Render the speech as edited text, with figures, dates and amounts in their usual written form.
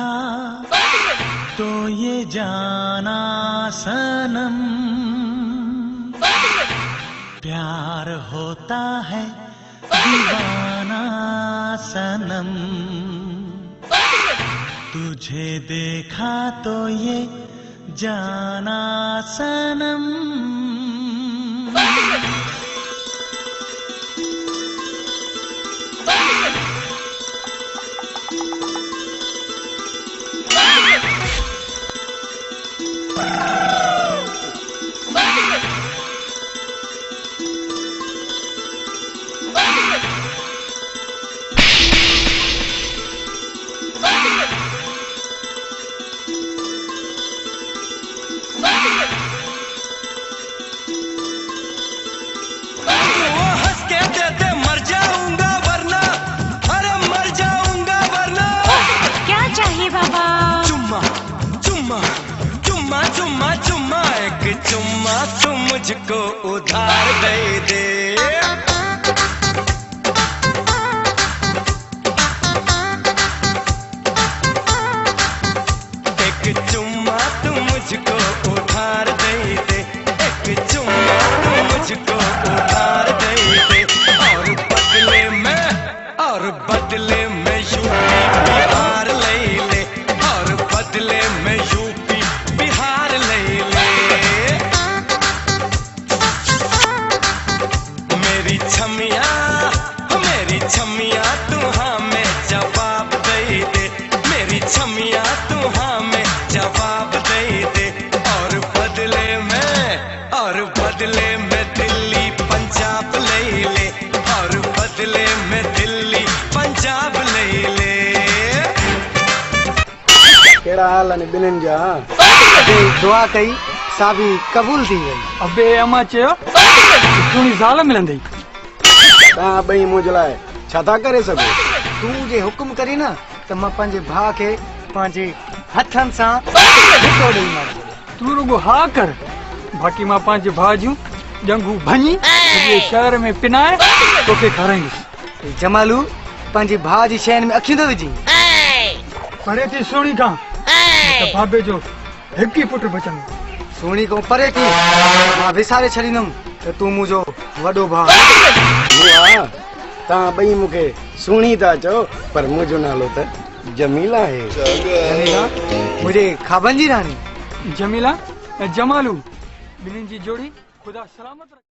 देखा तो ये जाना सनम, प्यार होता है दीवाना सनम। तुझे देखा तो ये जाना सनम। चुम्मा तू मुझको उधार दे दे, एक चुम्मा तू मुझको उधार दे दे, एक चुम्मा तू मुझको उधार दे दे। और बदले में यूपी बिहार ले ले, और बदले में यूपी बिहार ले ले। मेरी छमिया तू हाँ में जवाब दे दे, मेरी छमिया तू हाँ में जवाब दे दे। और बदले में दिल्ली पंजाब ले ले, और बदले में दिल्ली पंजाब ले ले। केड़ा हाल है बिन्हिनि जा? दुआ कई साबी कबूल थी वई। अबे अमा चयो सुणी ज़ाल मिलंदी। तव्हां ॿई मुंहिंजे लाइ छा था करे सघो? तूं जे हुकुम करी न त मां पंहिंजे भाउ खे पंहिंजे हथनि सां धिको ॾेई मारियो। तू रुगो हा कर, बाक़ी मां पंहिंजे भाउ जूं ॼंगूं भञी सॼे शहर में पिनाए तोखे खाराईंदुसि। जमालू पंहिंजे भाउ जी शयुनि में अखियूं थो विझी। परे थी सुणी खां त बाबे जो हिकु ई पुटु बचंदो। सुणी खां परे थी मां विसारे छॾींदुमि त तूं मुंहिंजो वॾो भाउ। तव्हां ॿई मूंखे सुणी था चओ, पर मुंहिंजो नालो त जमीला आहे। जमीला मुंहिंजे खाबनि जी रानी। जमीला ऐं जमालू ॿिन्हिनि जी जोड़ी ख़ुदा सलामत रखे।